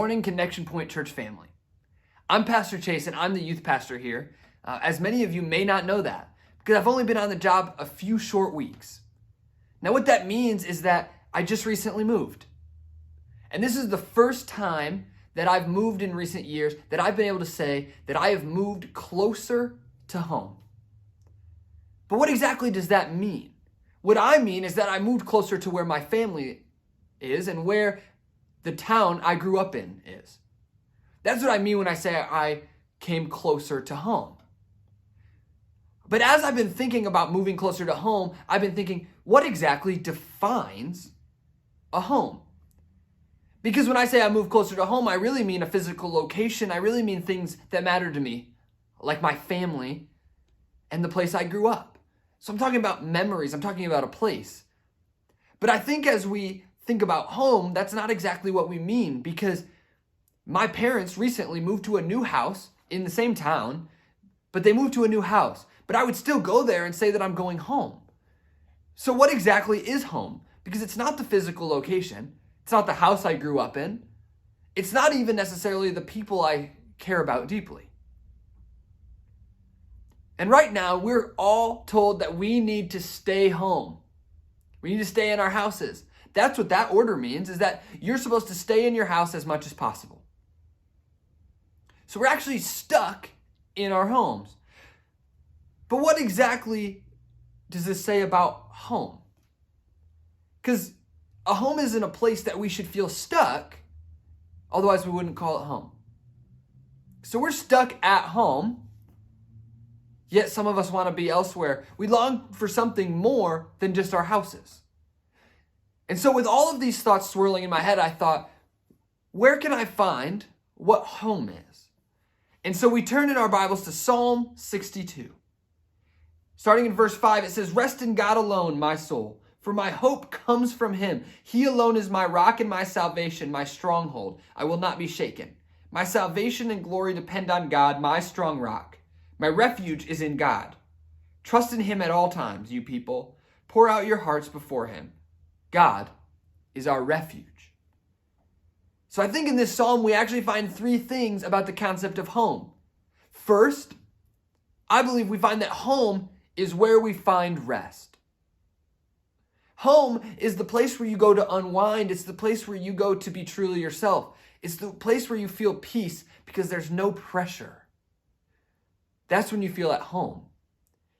morning, Connection Point Church family. I'm Pastor Chase, and I'm the youth pastor here. As many of you may not know that, because I've only been on the job a few short weeks. Now, what that means is that I just recently moved. And this is the first time that I've moved in recent years that I've been able to say that I have moved closer to home. But what exactly does that mean? What I mean is that I moved closer to where my family is and where the town I grew up in is. That's what I mean when I say I came closer to home. But as I've been thinking about moving closer to home, I've been thinking, what exactly defines a home? Because when I say I move closer to home, I really mean a physical location. I really mean things that matter to me, like my family and the place I grew up. So I'm talking about memories. I'm talking about a place. But I think as we think about home, that's not exactly what we mean, because my parents recently moved to a new house in the same town, but they moved to a new house. But I would still go there and say that I'm going home. So what exactly is home? Because it's not the physical location. It's not the house I grew up in. It's not even necessarily the people I care about deeply. And right now, we're all told that we need to stay home. We need to stay in our houses. That's what that order means, is that you're supposed to stay in your house as much as possible. So we're actually stuck in our homes. But what exactly does this say about home? Because a home isn't a place that we should feel stuck, otherwise we wouldn't call it home. So we're stuck at home, yet some of us want to be elsewhere. We long for something more than just our houses. And so with all of these thoughts swirling in my head, I thought, where can I find what home is? And so we turn in our Bibles to Psalm 62. Starting in verse 5, it says, "Rest in God alone, my soul, for my hope comes from him. He alone is my rock and my salvation, my stronghold. I will not be shaken. My salvation and glory depend on God, my strong rock. My refuge is in God. Trust in him at all times, you people. Pour out your hearts before him. God is our refuge." So I think in this psalm, we actually find three things about the concept of home. First, I believe we find that home is where we find rest. Home is the place where you go to unwind. It's the place where you go to be truly yourself. It's the place where you feel peace because there's no pressure. That's when you feel at home.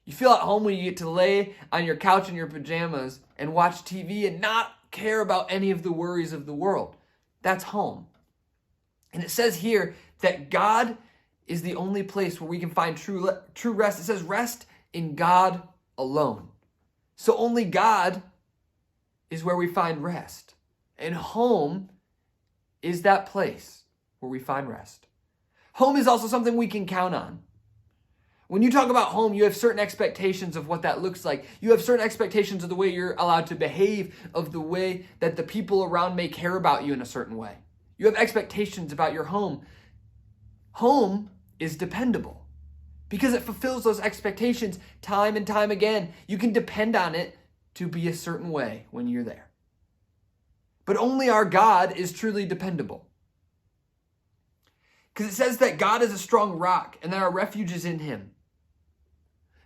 You feel at home when you get to lay on your couch in your pajamas and watch TV and not care about any of the worries of the world. That's home. And it says here that God is the only place where we can find true rest. It says rest in God alone. So only God is where we find rest. And home is that place where we find rest. Home is also something we can count on. When you talk about home, you have certain expectations of what that looks like. You have certain expectations of the way you're allowed to behave, of the way that the people around may care about you in a certain way. You have expectations about your home. Home is dependable because it fulfills those expectations time and time again. You can depend on it to be a certain way when you're there. But only our God is truly dependable. Because it says that God is a strong rock and that our refuge is in him.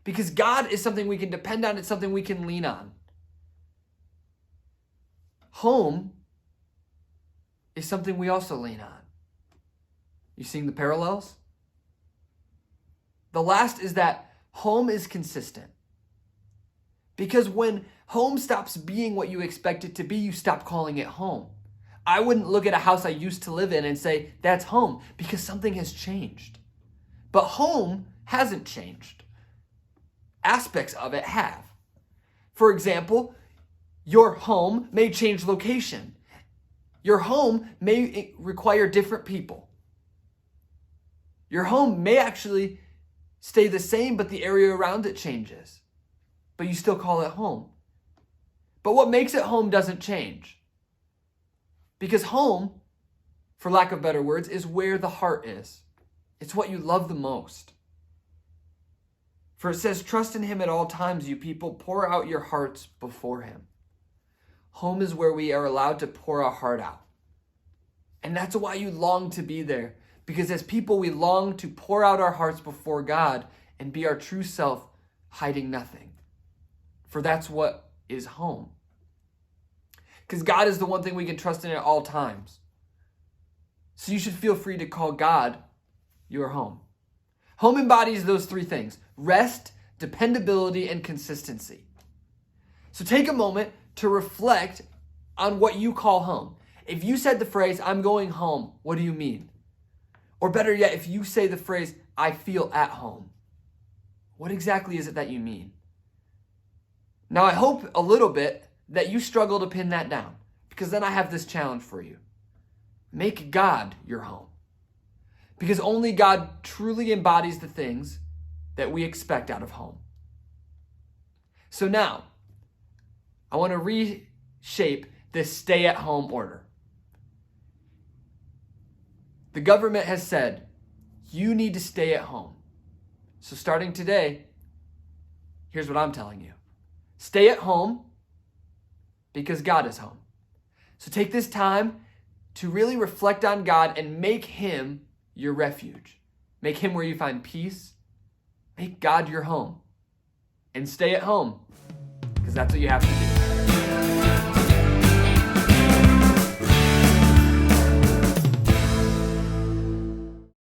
Because God is something we can depend on. It's something we can lean on. Home is something we also lean on. You seeing the parallels? The last is that home is consistent. Because when home stops being what you expect it to be, you stop calling it home. I wouldn't look at a house I used to live in and say, that's home, because something has changed. But home hasn't changed. Aspects of it have. For example, your home may change location. Your home may require different people. Your home may actually stay the same, but the area around it changes. But you still call it home. But what makes it home doesn't change. Because home, for lack of better words, is where the heart is. It's what you love the most. For it says, trust in him at all times, you people. Pour out your hearts before him. Home is where we are allowed to pour our heart out And that's why you long to be there. Because as people, we long to pour out our hearts before God and be our true self, hiding nothing. For that's what is home. Because God is the one thing we can trust in at all times. So you should feel free to call God your home. Home embodies those three things: rest, dependability, and consistency. So take a moment to reflect on what you call home. If you said the phrase, "I'm going home," what do you mean? Or better yet, if you say the phrase, "I feel at home," what exactly is it that you mean? Now, I hope a little bit that you struggle to pin that down, because then I have this challenge for you. Make God your home. Because only God truly embodies the things that we expect out of home. So now, I want to reshape this stay-at-home order. The government has said, you need to stay at home. So starting today, here's what I'm telling you. Stay at home because God is home. So take this time to really reflect on God and make Him your refuge. Make Him where you find peace. Make God your home. And stay at home because that's what you have to do.